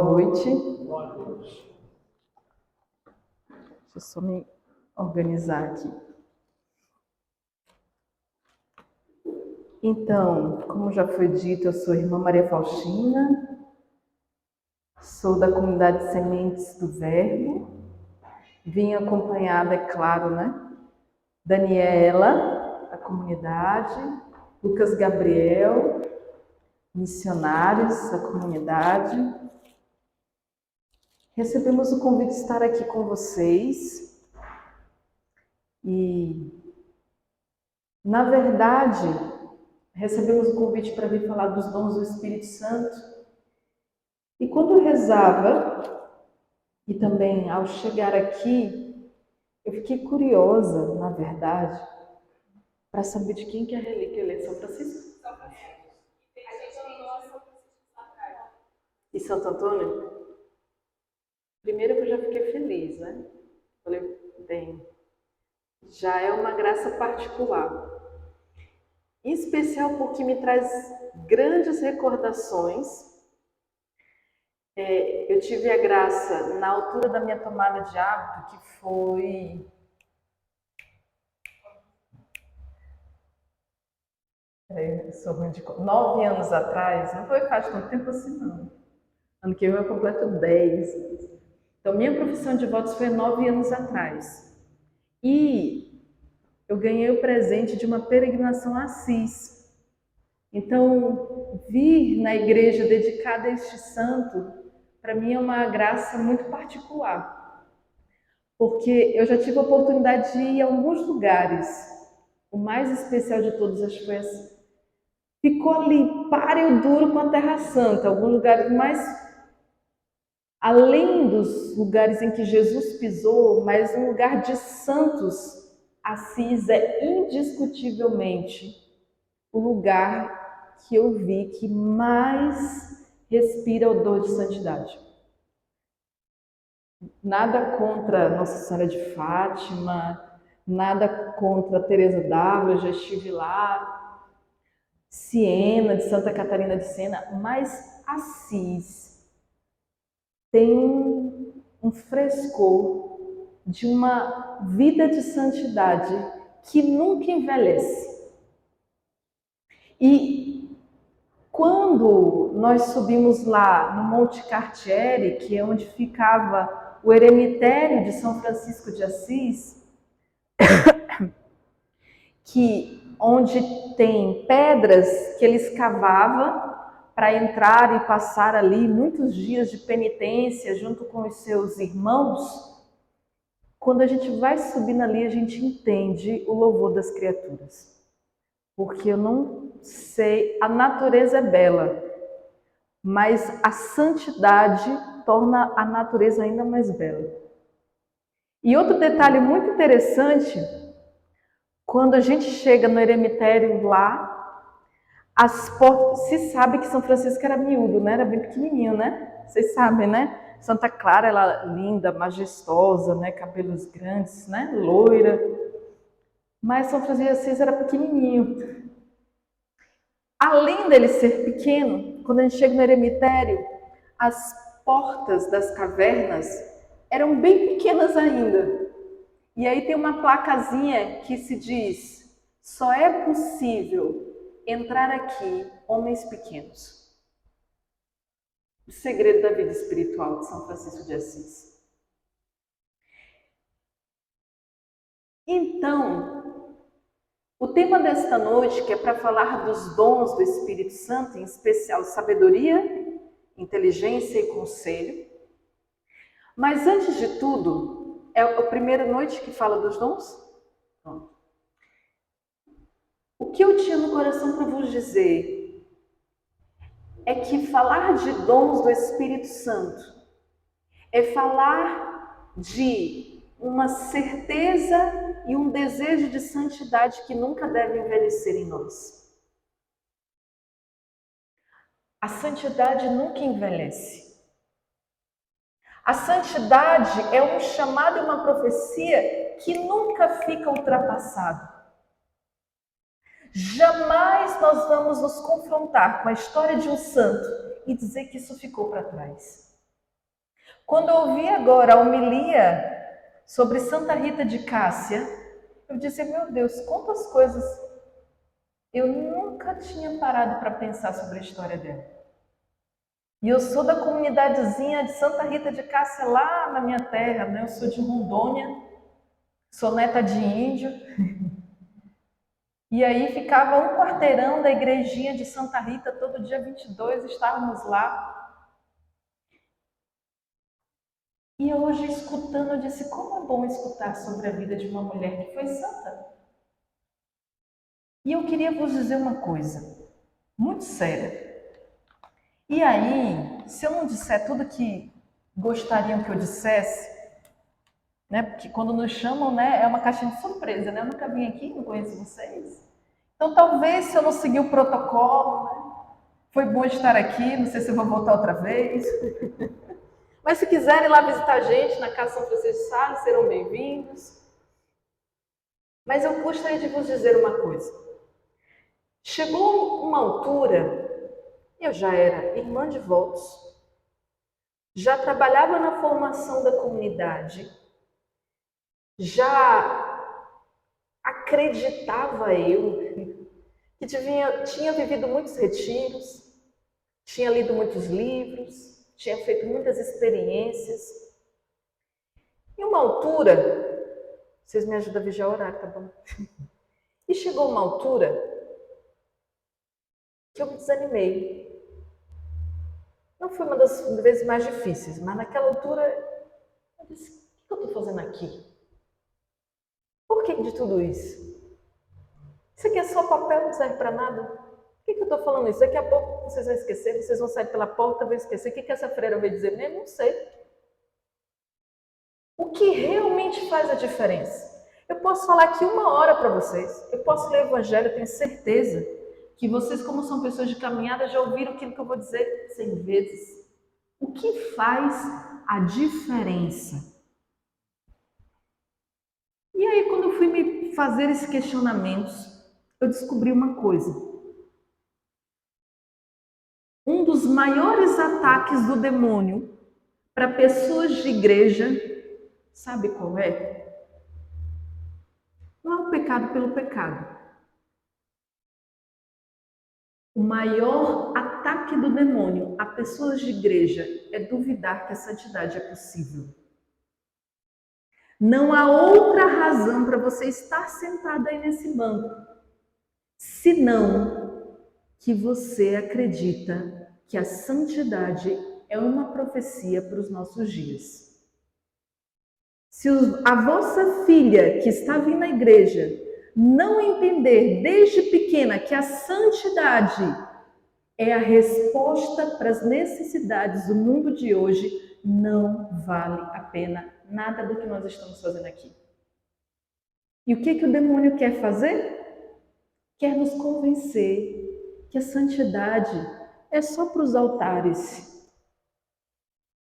noite. Boa noite. Deixa eu só me organizar aqui. Então, como já foi dito, eu sou a irmã Maria Faustina, sou da comunidade Sementes do Verbo. Vim acompanhada, é claro, Daniela, da comunidade, Lucas Gabriel, missionários da comunidade. Recebemos o convite de estar aqui com vocês e, na verdade, recebemos o convite para vir falar dos dons do Espírito Santo. E quando rezava, e também ao chegar aqui, eu fiquei curiosa, na verdade, para saber de quem que é a relíquia é São Francisco. E Santo Antônio? Primeiro que eu já fiquei feliz, Falei, bem, já é uma graça particular. Em especial porque me traz grandes recordações. Eu tive a graça na altura da minha tomada de hábito, que foi... Eu sou ruim de... 9 anos atrás, não foi faz tanto tempo assim não. Ano que vem eu completo 10. Então, minha profissão de votos foi 9 anos atrás. E eu ganhei o presente de uma peregrinação a Assis. Então, vir na igreja dedicada a este santo, para mim é uma graça muito particular. Porque eu já tive a oportunidade de ir a alguns lugares. O mais especial de todos, acho que foi assim. Ficou ali, páreo duro com a Terra Santa. Alguns lugares mais... Além dos lugares em que Jesus pisou, mas um lugar de santos, Assis é indiscutivelmente o lugar que eu vi que mais respira odor de santidade. Nada contra Nossa Senhora de Fátima, nada contra Teresa d'Ávila, eu já estive lá, Siena, de Santa Catarina de Siena, mas Assis tem um frescor de uma vida de santidade que nunca envelhece. E quando nós subimos lá no Monte Cartiere, que é onde ficava o eremitério de São Francisco de Assis, onde tem pedras que ele escavava para entrar e passar ali muitos dias de penitência junto com os seus irmãos. Quando a gente vai subindo ali, a gente entende o louvor das criaturas. Porque eu não sei, a natureza é bela, mas a santidade torna a natureza ainda mais bela. E outro detalhe muito interessante, quando a gente chega no eremitério lá, as portas, se sabe que São Francisco era miúdo, Era bem pequenininho, Vocês sabem, Santa Clara, ela linda, majestosa, cabelos grandes, Loira. Mas São Francisco de Assis era pequenininho. Além dele ser pequeno, quando a gente chega no eremitério, as portas das cavernas eram bem pequenas ainda. E aí tem uma placazinha que se diz: só é possível entrar aqui homens pequenos. O segredo da vida espiritual de São Francisco de Assis. Então, o tema desta noite, que é para falar dos dons do Espírito Santo, em especial sabedoria, inteligência e conselho. Mas antes de tudo, é a primeira noite que fala dos dons? Não. O que eu tinha no coração para vos dizer é que falar de dons do Espírito Santo é falar de uma certeza e um desejo de santidade que nunca deve envelhecer em nós. A santidade nunca envelhece. A santidade é um chamado e uma profecia que nunca fica ultrapassado. Jamais nós vamos nos confrontar com a história de um santo e dizer que isso ficou para trás. Quando eu ouvi agora a homilia sobre Santa Rita de Cássia, eu disse, meu Deus, quantas coisas eu nunca tinha parado para pensar sobre a história dela. E eu sou da comunidadezinha de Santa Rita de Cássia, lá na minha terra, né? Eu sou de Rondônia, sou neta de índio. E aí ficava um quarteirão da igrejinha de Santa Rita, todo dia 22 estávamos lá. E hoje, escutando, eu disse, como é bom escutar sobre a vida de uma mulher que foi santa. E eu queria vos dizer uma coisa, muito séria. E aí, se eu não disser tudo que gostariam que eu dissesse, né? Porque quando nos chamam, né, é uma caixinha de surpresa, né? Eu nunca vim aqui, não conheço vocês. Então, talvez, se eu não seguir o protocolo, né? Foi bom estar aqui, não sei se eu vou voltar outra vez. Mas se quiserem ir lá visitar a gente na Casa São Francisco de Sales, serão bem-vindos. Mas eu gostaria de vos dizer uma coisa. Chegou uma altura, eu já era irmã de votos, já trabalhava na formação da comunidade, já acreditava eu que tinha vivido muitos retiros, tinha lido muitos livros, tinha feito muitas experiências. Em uma altura, vocês me ajudam a vigiar o horário, tá bom? E chegou uma altura que eu me desanimei. Não foi uma das vezes mais difíceis, mas naquela altura eu disse, o que eu estou fazendo aqui? Por que de tudo isso? Isso aqui é só papel, não serve para nada. Por que eu estou falando isso? Daqui a pouco vocês vão esquecer, vocês vão sair pela porta, vão esquecer. O que essa freira veio dizer mesmo? Não sei. O que realmente faz a diferença? Eu posso falar aqui 1 hora para vocês. Eu posso ler o Evangelho, tenho certeza que vocês, como são pessoas de caminhada, já ouviram aquilo que eu vou dizer 100 vezes. O que faz a diferença? E aí, quando eu fui me fazer esses questionamentos, eu descobri uma coisa. Um dos maiores ataques do demônio para pessoas de igreja, sabe qual é? Não é o pecado pelo pecado. O maior ataque do demônio a pessoas de igreja é duvidar que a santidade é possível. Não há outra razão para você estar sentado aí nesse banco, senão que você acredita que a santidade é uma profecia para os nossos dias. Se a vossa filha que está vindo à igreja não entender desde pequena que a santidade é a resposta para as necessidades do mundo de hoje, não vale a pena nada do que nós estamos fazendo aqui. E o que o demônio quer fazer? Quer nos convencer que a santidade é só para os altares.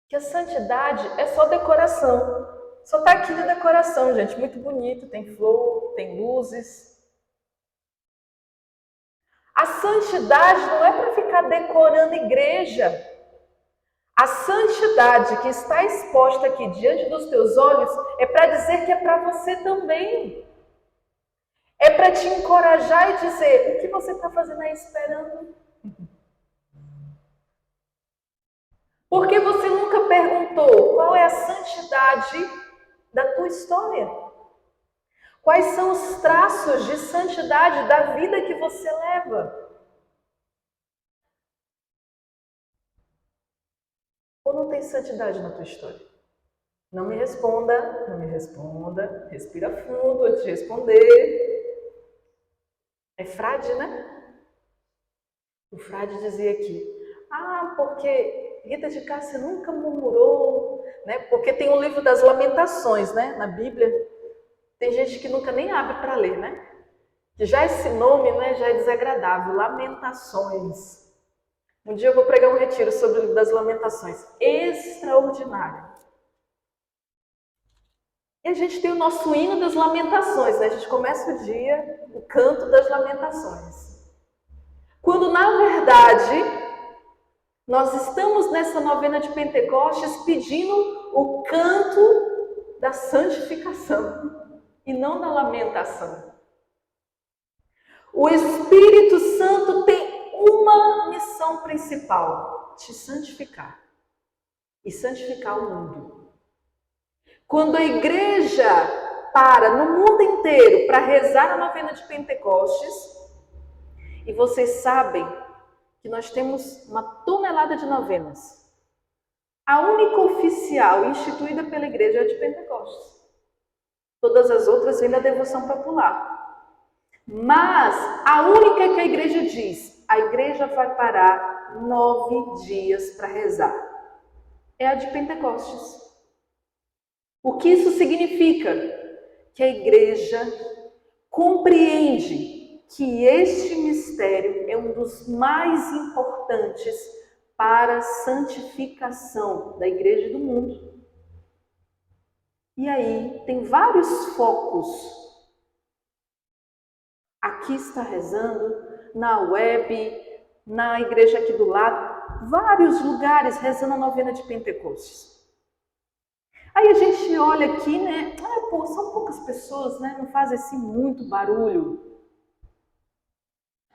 Que a santidade é só decoração. Só está aqui de decoração, gente. Muito bonito, tem flor, tem luzes. A santidade não é para ficar decorando igreja. A santidade que está exposta aqui diante dos teus olhos é para dizer que é para você também. É para te encorajar e dizer, o que você está fazendo aí esperando? Porque você nunca perguntou qual é a santidade da tua história? Quais são os traços de santidade da vida que você leva? Ou não tem santidade na tua história? Não me responda, não me responda. Respira fundo antes de responder. É frade, né? O frade dizia aqui, porque Rita de Cássia nunca murmurou, né? Porque tem o livro das Lamentações, né? Na Bíblia. Tem gente que nunca nem abre para ler, né? Que já esse nome, né, já é desagradável. Lamentações. Um dia eu vou pregar um retiro sobre o livro das Lamentações. Extraordinário. E a gente tem o nosso hino das lamentações, né? A gente começa o dia, o canto das lamentações. Quando, na verdade, Nós estamos nessa novena de Pentecostes pedindo o canto da santificação e não da lamentação. O Espírito Santo tem uma missão principal: te santificar e santificar o mundo. Quando a igreja para no mundo inteiro para rezar a novena de Pentecostes, e vocês sabem que nós temos uma tonelada de novenas. A única oficial instituída pela igreja é a de Pentecostes. Todas as outras vêm da devoção popular. Mas a única que a igreja diz, a igreja vai parar 9 dias para rezar, é a de Pentecostes. O que isso significa? Que a igreja compreende que este mistério é um dos mais importantes para a santificação da igreja e do mundo. E aí tem vários focos. Aqui está rezando, na web, na igreja aqui do lado, vários lugares rezando a novena de Pentecostes. Aí a gente olha aqui, né? São poucas pessoas, né? Não faz assim muito barulho.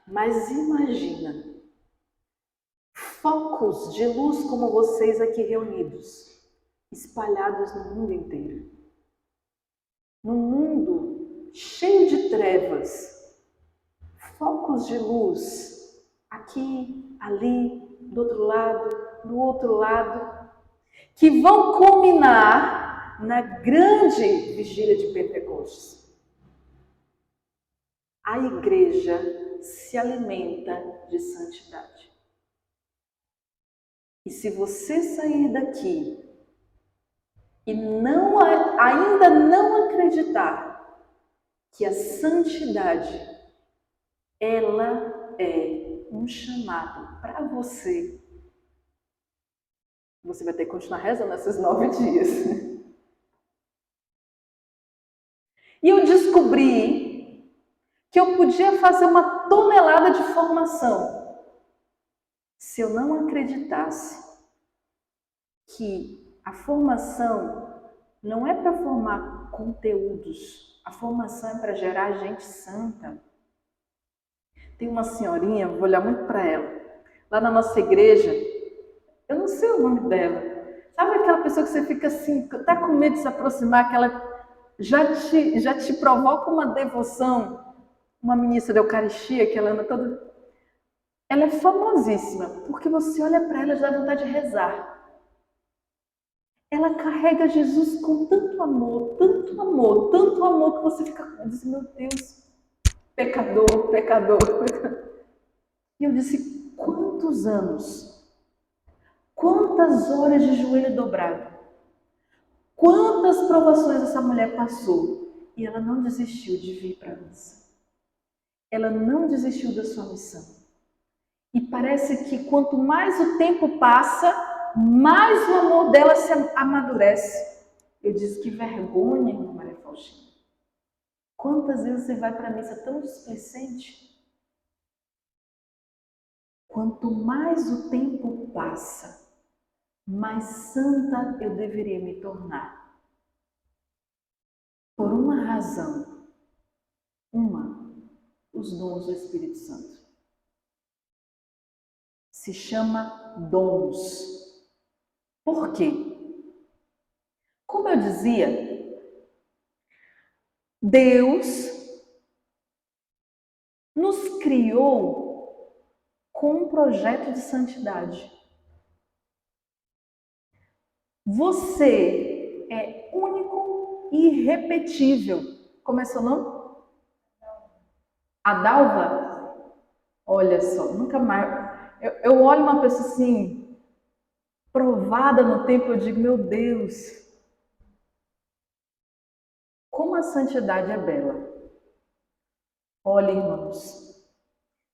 Mas imagina, focos de luz como vocês aqui reunidos, espalhados no mundo inteiro. Num mundo cheio de trevas, focos de luz, aqui, ali, do outro lado, que vão culminar na grande vigília de Pentecostes. A igreja se alimenta de santidade. E se você sair daqui e ainda não acreditar que a santidade, ela é um chamado para você, você vai ter que continuar rezando esses 9 dias. E eu descobri que eu podia fazer uma tonelada de formação se eu não acreditasse que a formação não é para formar conteúdos, a formação é para gerar gente santa. Tem uma senhorinha, vou olhar muito para ela, lá na nossa igreja, eu não sei o nome dela. Sabe aquela pessoa que você fica assim, tá com medo de se aproximar, que ela já te provoca uma devoção? Uma ministra da Eucaristia, que ela anda toda... Ela é famosíssima, porque você olha para ela e já dá vontade de rezar. Ela carrega Jesus com tanto amor, que você fica dizendo, meu Deus, pecador, pecador. E eu disse, quantos anos, quantas horas de joelho dobrado, quantas provações essa mulher passou, e ela não desistiu de vir para a missa. Ela não desistiu da sua missão. E parece que quanto mais o tempo passa, mais o amor dela se amadurece. Eu disse, que vergonha, irmã Maria Faustina. Quantas vezes você vai para a missa tão displicente? Quanto mais o tempo passa, mais santa eu deveria me tornar. Por uma razão. Os dons do Espírito Santo. Se chama dons. Por quê? Como eu dizia, Deus nos criou com um projeto de santidade. Você é único e irrepetível. Como é seu nome? Adalva? Olha só, nunca mais... Eu olho uma pessoa assim, provada no tempo, eu digo, meu Deus, como a santidade é bela. Olha, irmãos,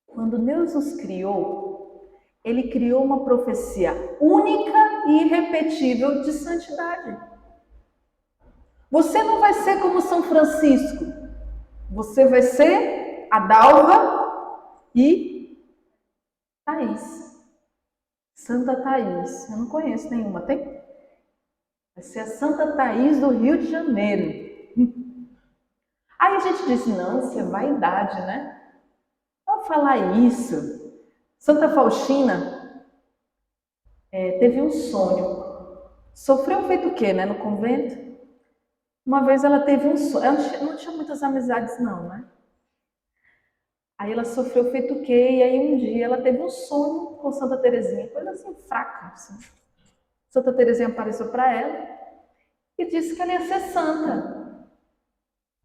quando Deus nos criou, Ele criou uma profecia única e irrepetível de santidade. Você não vai ser como São Francisco, você vai ser Adalva e Thaís. Santa Thaís. Eu não conheço nenhuma, tem? Vai ser a Santa Thaís do Rio de Janeiro. Aí a gente disse, não, isso é vaidade, né? Vamos falar isso. Santa Faustina teve um sonho. Sofreu feito o quê, né, no convento? Uma vez ela teve um sonho. Ela não tinha muitas amizades, não, né? Aí ela sofreu feito o quê? E aí um dia ela teve um sonho com Santa Teresinha, coisa assim, fraca. Assim. Santa Teresinha apareceu para ela e disse que ela ia ser santa.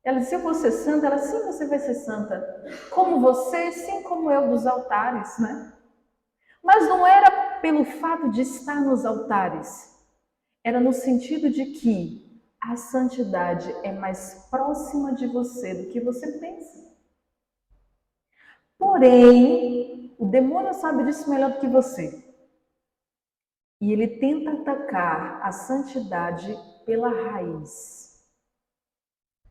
Ela disse, eu vou ser santa? Ela, sim, você vai ser santa. Como você, sim, como eu, dos altares, né? Mas não era pelo fato de estar nos altares. Era no sentido de que a santidade é mais próxima de você do que você pensa. Porém, o demônio sabe disso melhor do que você. E ele tenta atacar a santidade pela raiz.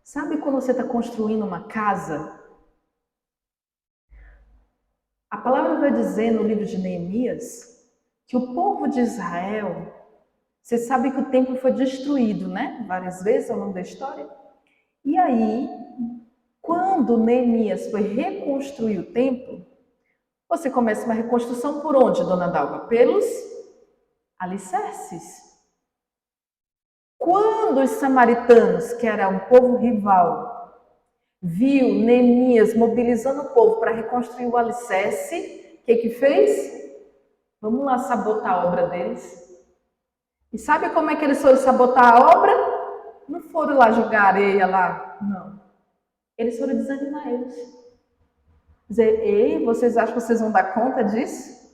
Sabe quando você está construindo uma casa? A palavra vai dizer no livro de Neemias que o povo de Israel, você sabe que o templo foi destruído, né? Várias vezes ao longo da história. E aí, quando Neemias foi reconstruir o templo, você começa uma reconstrução por onde, dona Dalva? Pelos alicerces. Quando os samaritanos, que era um povo rival, viu Neemias mobilizando o povo para reconstruir o alicerce, o que fez? Vamos lá sabotar a obra deles. E sabe como é que eles foram sabotar a obra? Não foram lá jogar areia lá, não. Eles foram desanimar eles. Dizer, ei, vocês acham que vocês vão dar conta disso?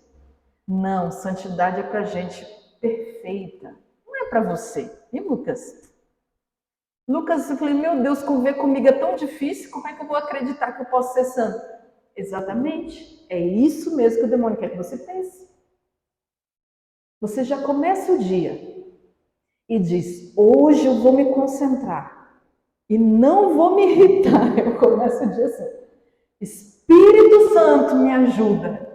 Não, santidade é para gente perfeita. Não é para você. E Lucas? Lucas, eu falei, meu Deus, conviver comigo é tão difícil, como é que eu vou acreditar que eu posso ser santo? Exatamente. É isso mesmo que o demônio quer que você pense. Você já começa o dia e diz, hoje eu vou me concentrar e não vou me irritar. Eu começo o dia assim, Espírito Santo me ajuda,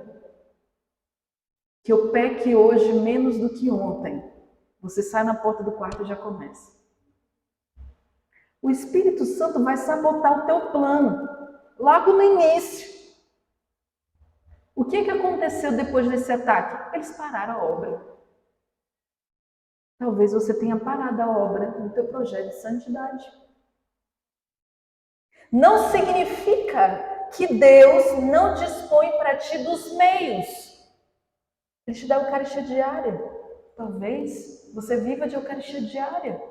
que eu peque hoje menos do que ontem. Você sai na porta do quarto e já começa. O Espírito Santo vai sabotar o teu plano, logo no início. O que aconteceu depois desse ataque? Eles pararam a obra. Talvez você tenha parado a obra no teu projeto de santidade. Não significa que Deus não dispõe para ti dos meios. Ele te dá a Eucaristia diária. Talvez você viva de Eucaristia diária.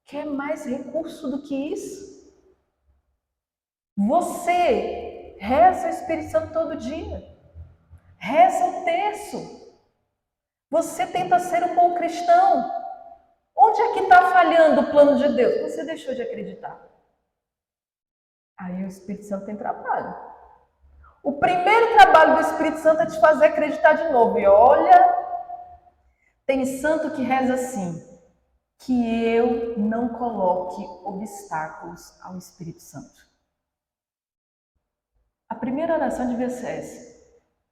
Quer mais recurso do que isso? Você reza o Espírito Santo todo dia. Reza o terço. Você tenta ser um bom cristão. Onde é que está falhando o plano de Deus? Você deixou de acreditar. Aí o Espírito Santo tem trabalho. O primeiro trabalho do Espírito Santo é te fazer acreditar de novo. E olha, tem santo que reza assim, que eu não coloque obstáculos ao Espírito Santo. A primeira oração devia ser essa.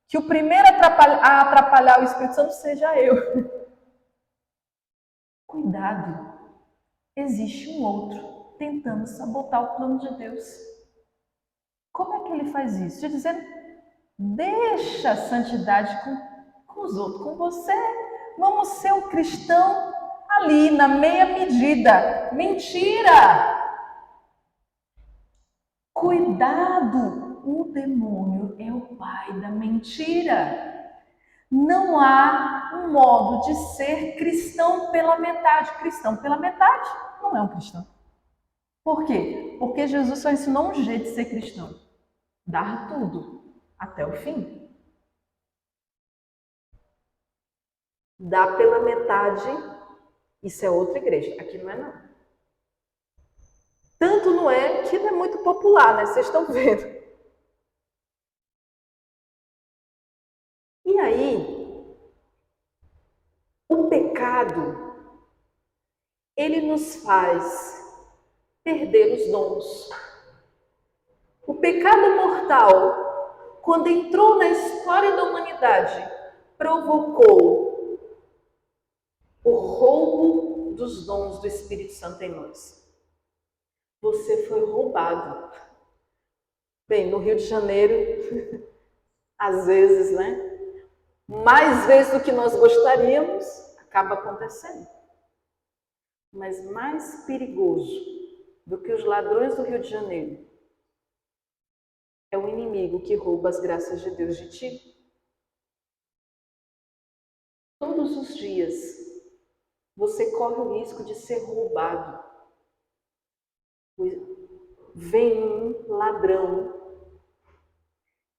Que o primeiro a atrapalhar o Espírito Santo seja eu. Cuidado, existe um outro tentando sabotar o plano de Deus. Como é que ele faz isso? Dizendo, deixa a santidade com os outros, com você. Vamos ser um cristão ali, na meia medida. Mentira! Cuidado, o demônio é o pai da mentira. Não há um modo de ser cristão pela metade. Cristão pela metade não é um cristão. Por quê? Porque Jesus só ensinou um jeito de ser cristão. Dar tudo, até o fim. Dar pela metade, isso é outra igreja. Aqui não é não. Tanto não é que não é muito popular, né? Vocês estão vendo. E aí, o pecado, ele nos faz perder os dons. O pecado mortal, quando entrou na história da humanidade, provocou o roubo dos dons do Espírito Santo em nós? Você foi roubado. Bem, no Rio de Janeiro, às vezes, né? Mais vezes do que nós gostaríamos, acaba acontecendo. Mas mais perigoso do que os ladrões do Rio de Janeiro é o inimigo que rouba as graças de Deus de ti. Todos os dias você corre o risco de ser roubado. Vem um ladrão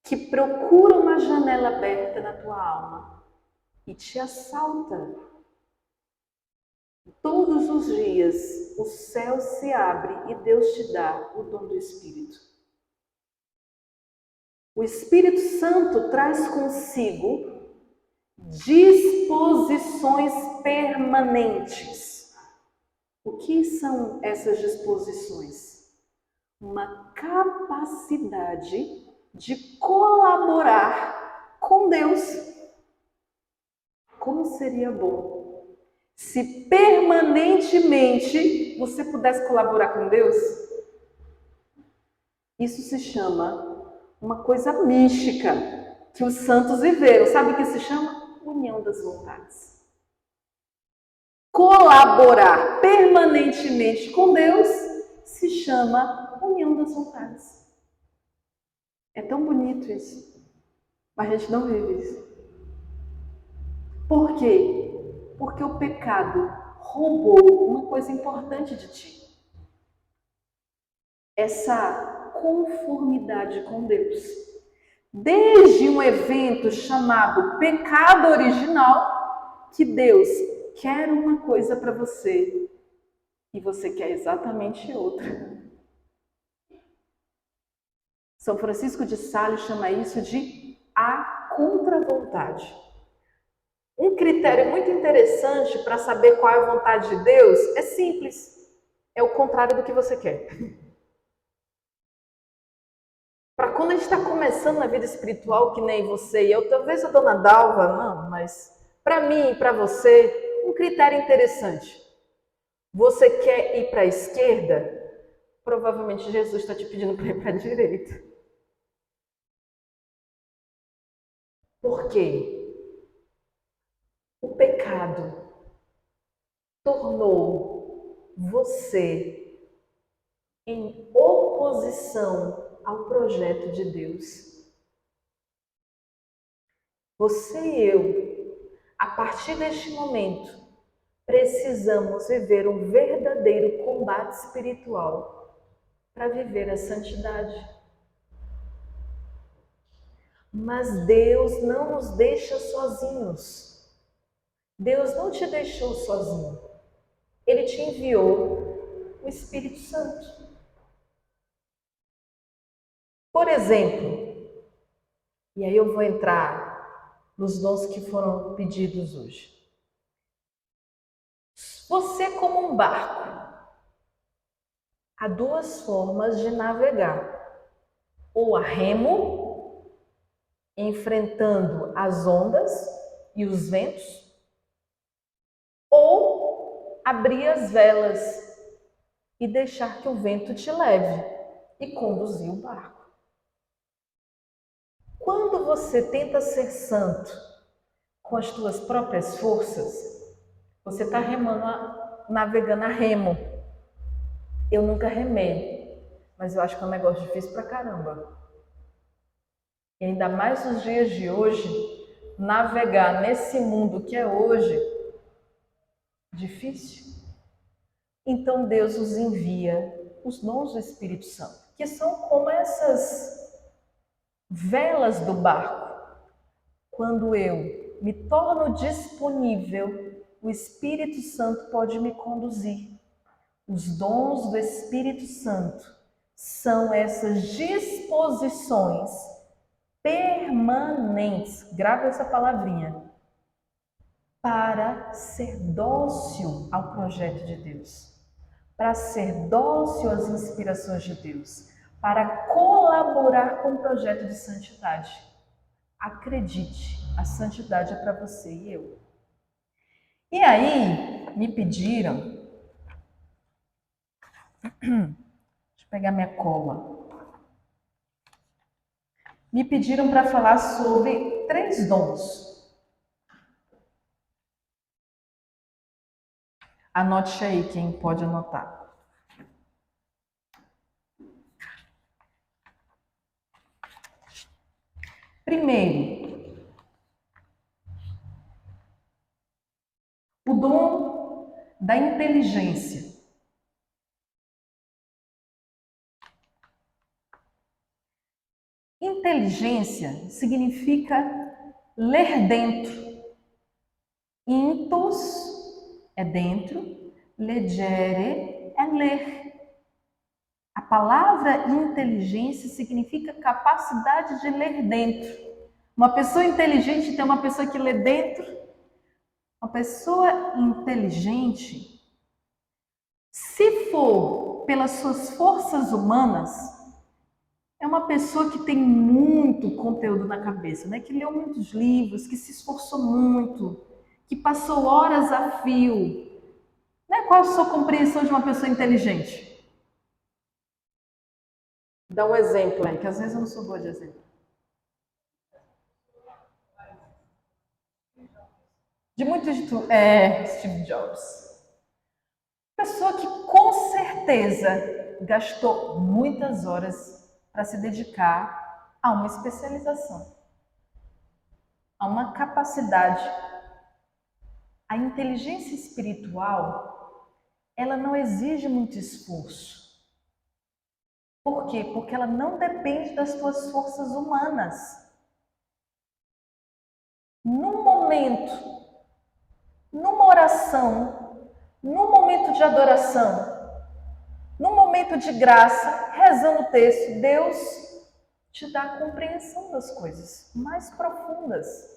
que procura uma janela aberta na tua alma e te assalta. Todos os dias o céu se abre e Deus te dá o dom do Espírito. O Espírito Santo traz consigo disposições permanentes. O que são essas disposições? Uma capacidade de colaborar com Deus. Como seria bom se permanentemente você pudesse colaborar com Deus? Isso se chama uma coisa mística que os santos viveram. Sabe o que se chama? União das vontades. Colaborar permanentemente com Deus se chama união das vontades. É tão bonito isso, mas a gente não vive isso. Por quê? Porque o pecado roubou uma coisa importante de ti. Essa conformidade com Deus. Desde um evento chamado pecado original, que Deus quer uma coisa para você e você quer exatamente outra. São Francisco de Sales chama isso de a contravontade. Um critério muito interessante para saber qual é a vontade de Deus é simples. É o contrário do que você quer. Para quando a gente está começando na vida espiritual, que nem você e eu, talvez a dona Dalva, não, mas para mim e para você, um critério interessante. Você quer ir para a esquerda? Provavelmente Jesus está te pedindo para ir para a direita. Por quê? O pecado tornou você em oposição ao projeto de Deus. Você e eu, a partir deste momento, precisamos viver um verdadeiro combate espiritual para viver a santidade. Mas Deus não nos deixa sozinhos. Deus não te deixou sozinho. Ele te enviou o Espírito Santo. Por exemplo, e aí eu vou entrar nos dons que foram pedidos hoje. Você como um barco, há duas formas de navegar. Ou a remo, enfrentando as ondas e os ventos, ou abrir as velas e deixar que o vento te leve e conduzir o barco. Quando você tenta ser santo com as tuas próprias forças, você está navegando a remo. Eu nunca remei, mas eu acho que é um negócio difícil pra caramba. E ainda mais nos dias de hoje, navegar nesse mundo que é hoje, difícil. Então Deus nos envia os dons do Espírito Santo, que são como essas velas do barco. Quando eu me torno disponível, o Espírito Santo pode me conduzir. Os dons do Espírito Santo são essas disposições permanentes, grava essa palavrinha, para ser dócil ao projeto de Deus, para ser dócil às inspirações de Deus, para colaborar com o projeto de santidade. Acredite, a santidade é para você e eu. E aí, me pediram, deixa eu pegar minha cola. Me pediram para falar sobre 3 dons. Anote aí quem pode anotar. Primeiro, o dom da inteligência. Inteligência significa ler dentro. Intus é dentro, legere é ler. A palavra inteligência significa capacidade de ler dentro. Uma pessoa inteligente tem uma pessoa que lê dentro. Uma pessoa inteligente, se for pelas suas forças humanas, é uma pessoa que tem muito conteúdo na cabeça, né? Que leu muitos livros, que se esforçou muito, que passou horas a fio. Né? Qual a sua compreensão de uma pessoa inteligente? Dá um exemplo aí, que às vezes eu não sou boa de exemplo. De muitos de tu, Steve Jobs. Pessoa que com certeza gastou muitas horas para se dedicar a uma especialização, a uma capacidade. A inteligência espiritual, ela não exige muito esforço. Por quê? Porque ela não depende das tuas forças humanas. Num momento, numa oração, num momento de adoração, num momento de graça, rezando o texto, Deus te dá a compreensão das coisas mais profundas.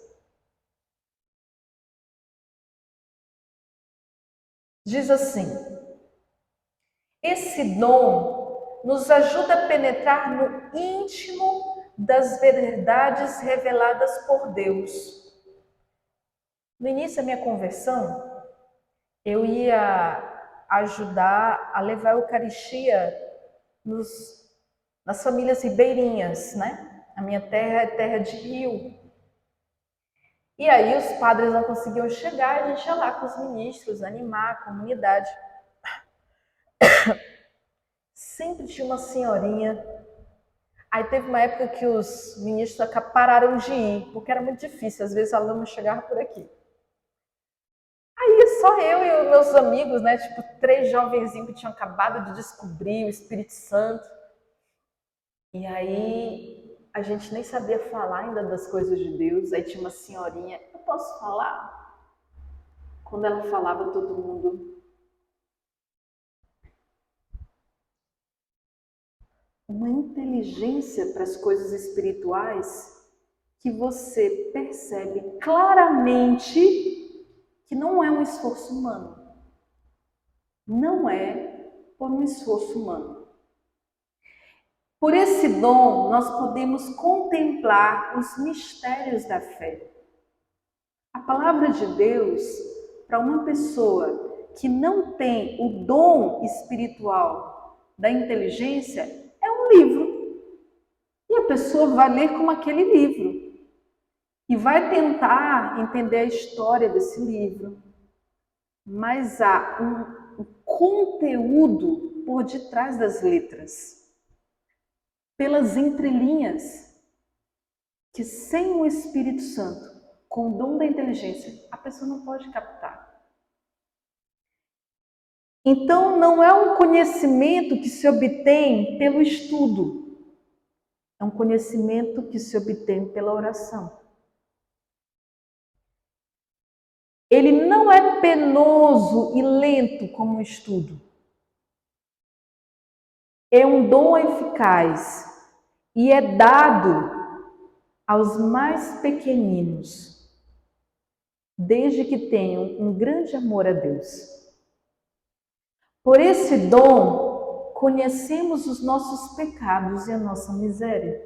Diz assim: esse dom nos ajuda a penetrar no íntimo das verdades reveladas por Deus. No início da minha conversão, eu ia ajudar a levar a Eucaristia nas famílias ribeirinhas, né? A minha terra é terra de rio. E aí os padres não conseguiam chegar, a gente ia lá com os ministros, animar a comunidade. Sempre tinha uma senhorinha. Aí teve uma época que os ministros pararam de ir, porque era muito difícil, às vezes a lama chegava por aqui. Aí só eu e os meus amigos, né, tipo 3 jovenzinhos que tinham acabado de descobrir o Espírito Santo. E aí a gente nem sabia falar ainda das coisas de Deus. Aí tinha uma senhorinha, eu posso falar? Quando ela falava, todo mundo... Uma inteligência para as coisas espirituais que você percebe claramente que não é um esforço humano. Não é por um esforço humano. Por esse dom, nós podemos contemplar os mistérios da fé. A palavra de Deus, para uma pessoa que não tem o dom espiritual da inteligência, é um livro. E a pessoa vai ler como aquele livro. E vai tentar entender a história desse livro. Mas há um conteúdo por detrás das letras. Pelas entrelinhas, que sem o Espírito Santo, com o dom da inteligência, a pessoa não pode captar. Então, não é um conhecimento que se obtém pelo estudo, é um conhecimento que se obtém pela oração. Ele não é penoso e lento como um estudo. É um dom eficaz e é dado aos mais pequeninos, desde que tenham um grande amor a Deus. Por esse dom, conhecemos os nossos pecados e a nossa miséria.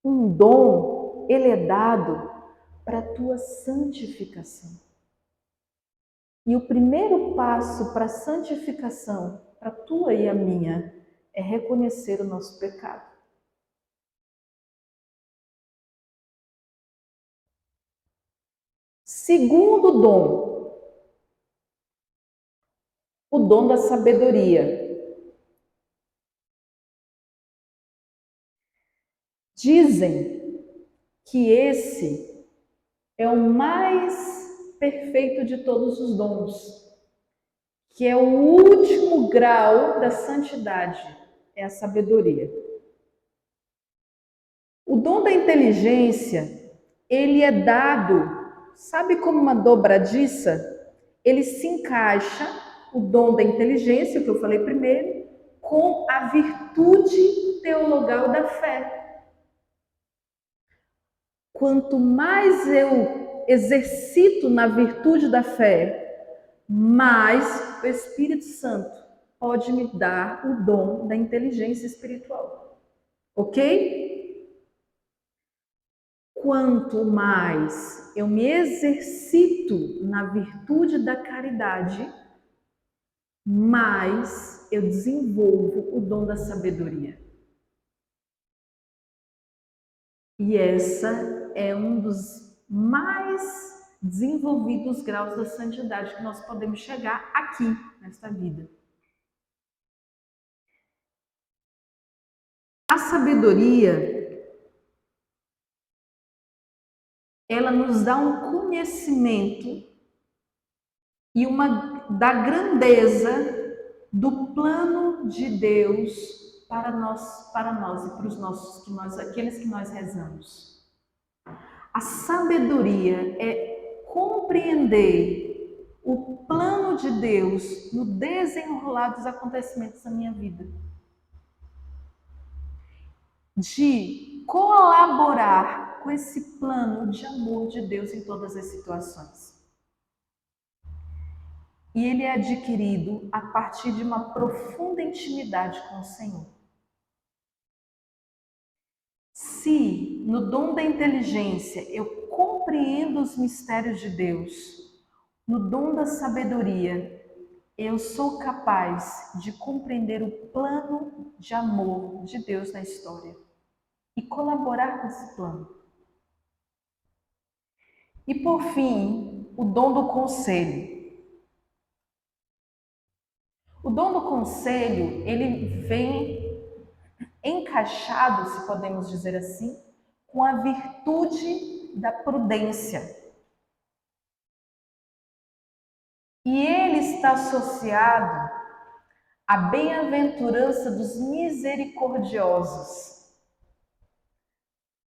Um dom, ele é dado para a tua santificação. E o primeiro passo para a santificação, para a tua e a minha, é reconhecer o nosso pecado. Segundo dom, o dom da sabedoria. Dizem que esse é o mais perfeito de todos os dons, que é o último grau da santidade, é a sabedoria. O dom da inteligência, ele é dado, sabe como uma dobradiça? Ele se encaixa, o dom da inteligência, o que eu falei primeiro, com a virtude teologal da fé. Quanto mais eu exercito na virtude da fé, mais o Espírito Santo pode me dar o dom da inteligência espiritual. Ok? Quanto mais eu me exercito na virtude da caridade, mais eu desenvolvo o dom da sabedoria. E essa é um dos mais desenvolvidos graus da santidade que nós podemos chegar aqui nesta vida. A sabedoria, ela nos dá um conhecimento e uma da grandeza do plano de Deus para nós e para os nossos aqueles que nós rezamos. A sabedoria é compreender o plano de Deus no desenrolar dos acontecimentos da minha vida. De colaborar com esse plano de amor de Deus em todas as situações. E ele é adquirido a partir de uma profunda intimidade com o Senhor. Se no dom da inteligência eu compreendo os mistérios de Deus, no dom da sabedoria eu sou capaz de compreender o plano de amor de Deus na história e colaborar com esse plano. E por fim, o dom do conselho. O dom do conselho, ele vem encaixado, se podemos dizer assim, com a virtude da prudência. E ele está associado à bem-aventurança dos misericordiosos.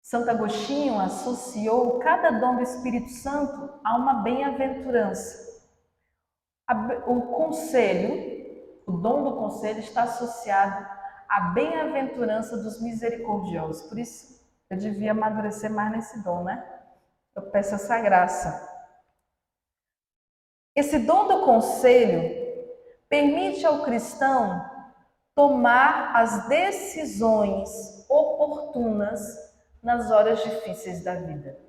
Santo Agostinho associou cada dom do Espírito Santo a uma bem-aventurança. O conselho, o dom do conselho está associado à bem-aventurança dos misericordiosos. Por isso, eu devia amadurecer mais nesse dom, né? Eu peço essa graça. Esse dom do conselho permite ao cristão tomar as decisões oportunas nas horas difíceis da vida.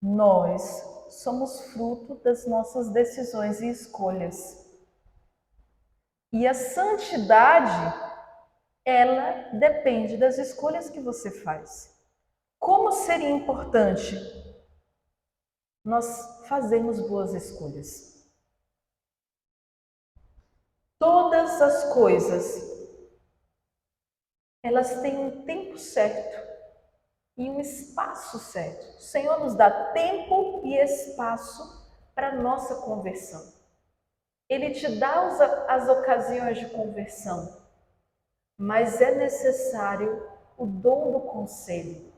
Nós somos fruto das nossas decisões e escolhas. E a santidade, ela depende das escolhas que você faz. Como seria importante nós fazermos boas escolhas? Todas as coisas, elas têm um tempo certo e um espaço certo. O Senhor nos dá tempo e espaço para a nossa conversão. Ele te dá as ocasiões de conversão, mas é necessário o dom do conselho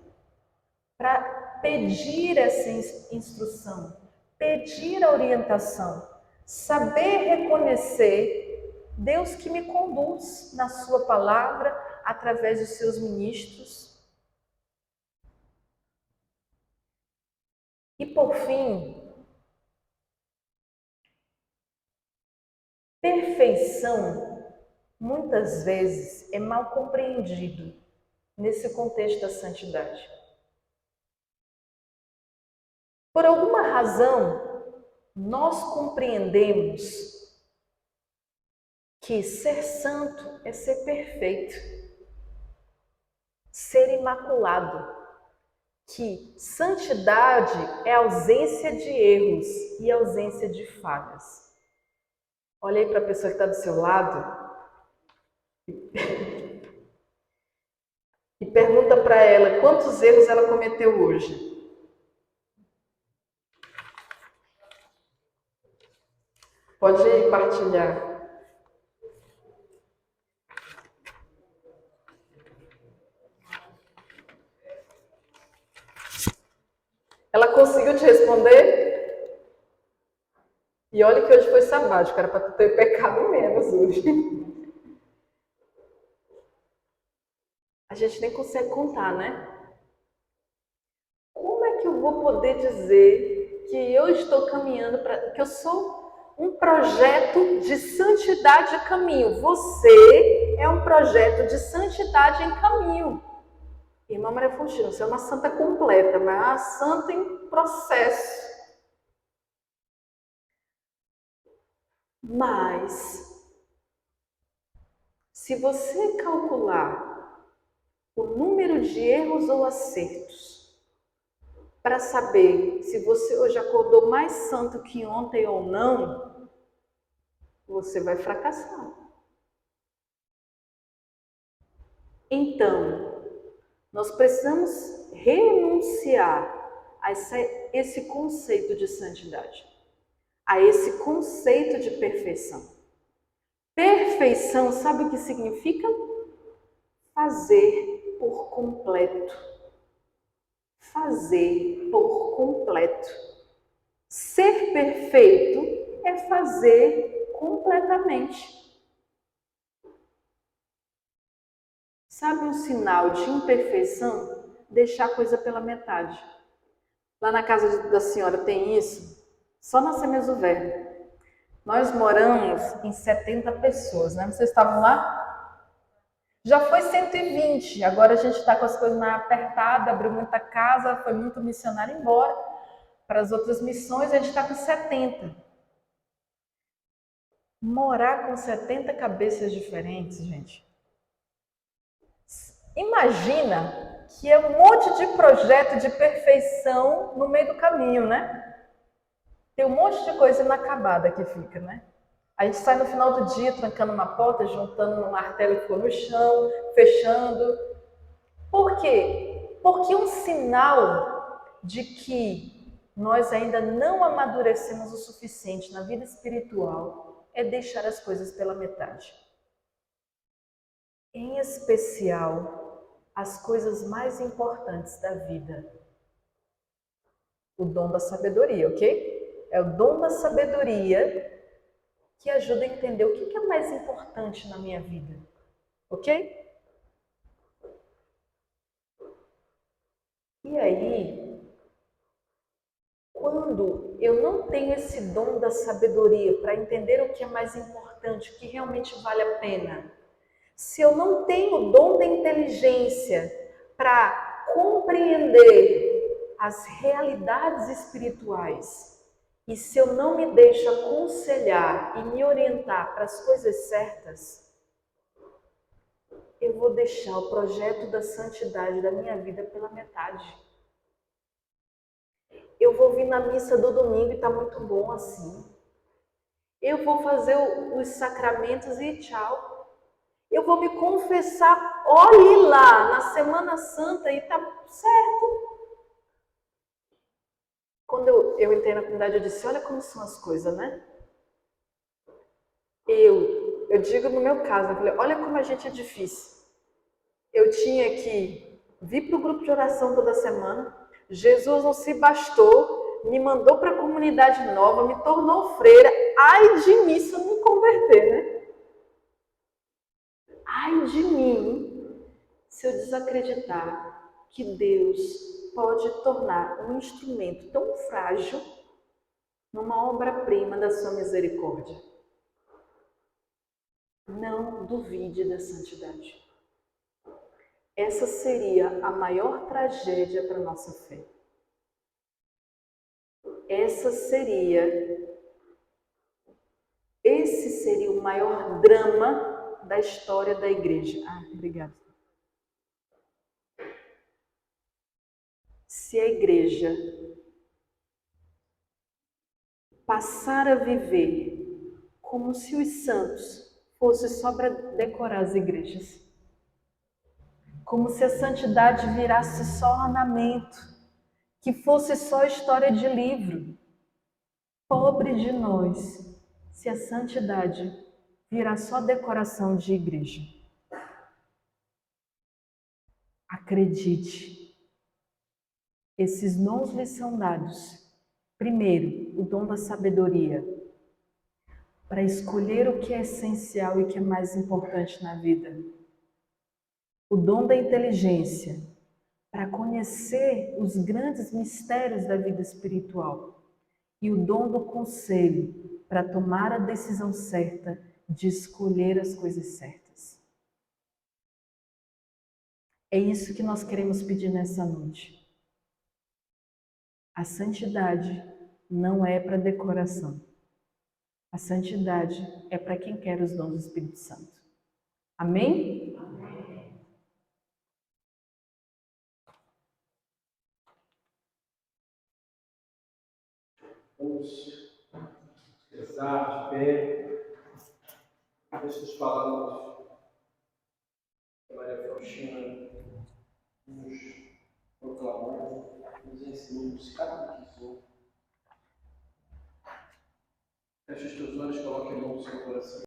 para pedir essa instrução, pedir a orientação, saber reconhecer Deus que me conduz na sua palavra, através dos seus ministros. E por fim, perfeição muitas vezes é mal compreendido. nesse contexto da santidade. Por alguma razão, nós compreendemos que ser santo é ser perfeito, ser imaculado, que santidade é ausência de erros e ausência de falhas. Olha aí para a pessoa que está do seu lado e pergunta para ela quantos erros ela cometeu hoje. Pode aí partilhar. Ela conseguiu te responder? E olha que hoje foi sabático, era para tu ter pecado menos hoje. A gente nem consegue contar, né? Como é que eu vou poder dizer que eu estou caminhando para que eu sou um projeto de santidade a caminho? Você é um projeto de santidade em caminho. Irmã Maria Fontina, você é uma santa completa, mas é uma santa em processo. Mas, se você calcular o número de erros ou acertos para saber se você hoje acordou mais santo que ontem ou não, você vai fracassar. Então, nós precisamos renunciar a esse conceito de santidade, a esse conceito de perfeição. Perfeição, sabe o que significa? Fazer por completo. Fazer por completo. Ser perfeito é fazer completamente. Sabe um sinal de imperfeição? Deixar a coisa pela metade. Lá na casa da senhora tem isso? Só na Semeso Verbo. Nós moramos em 70 pessoas, né? Vocês estavam lá? Já foi 120, agora a gente está com as coisas mais apertadas, abriu muita casa, foi muito missionário embora. Para as outras missões a gente está com 70. Morar com 70 cabeças diferentes, gente. Imagina que é um monte de projeto de perfeição no meio do caminho, né? Tem um monte de coisa inacabada que fica, né? A gente sai no final do dia trancando uma porta, juntando um martelo que ficou no chão, fechando. Por quê? Porque um sinal de que nós ainda não amadurecemos o suficiente na vida espiritual é deixar as coisas pela metade. Em especial, as coisas mais importantes da vida. O dom da sabedoria, ok? É o dom da sabedoria que ajuda a entender o que é mais importante na minha vida, ok? E aí, quando eu não tenho esse dom da sabedoria para entender o que é mais importante, o que realmente vale a pena, se eu não tenho o dom da inteligência para compreender as realidades espirituais, e se eu não me deixo aconselhar e me orientar para as coisas certas, eu vou deixar o projeto da santidade da minha vida pela metade. Eu vou vir na missa do domingo e está muito bom assim. Eu vou fazer os sacramentos e tchau. Eu vou me confessar, olhe lá, na Semana Santa e está certo. Quando eu entrei na comunidade, eu disse, olha como são as coisas, né? Eu digo no meu caso, eu falei, olha como a gente é difícil. Eu tinha que vir para o grupo de oração toda semana. Jesus não se bastou, me mandou para a comunidade nova, me tornou freira. Ai de mim se eu não me converter, né? Ai de mim se eu desacreditar que Deus pode tornar um instrumento tão frágil numa obra-prima da sua misericórdia. Não duvide da santidade. essa seria a maior tragédia para a nossa fé. Esse seria o maior drama da história da igreja. Obrigada. Se a igreja passar a viver como se os santos fossem só para decorar as igrejas, como se a santidade virasse só ornamento, que fosse só história de livro. Pobre de nós, se a santidade virar só decoração de igreja. Acredite, esses dons lhes são dados. Primeiro, o dom da sabedoria, para escolher o que é essencial e o que é mais importante na vida. O dom da inteligência, para conhecer os grandes mistérios da vida espiritual. E o dom do conselho, para tomar a decisão certa de escolher as coisas certas. É isso que nós queremos pedir nessa noite. A santidade não é para decoração. A santidade é para quem quer os dons do Espírito Santo. Amém? Amém. Vamos rezar de pé. Essas palavras que a Maria Faustina nos proclamou, nos ensinou, nos catequizou. Feche os teus olhos, coloque a mão no seu coração.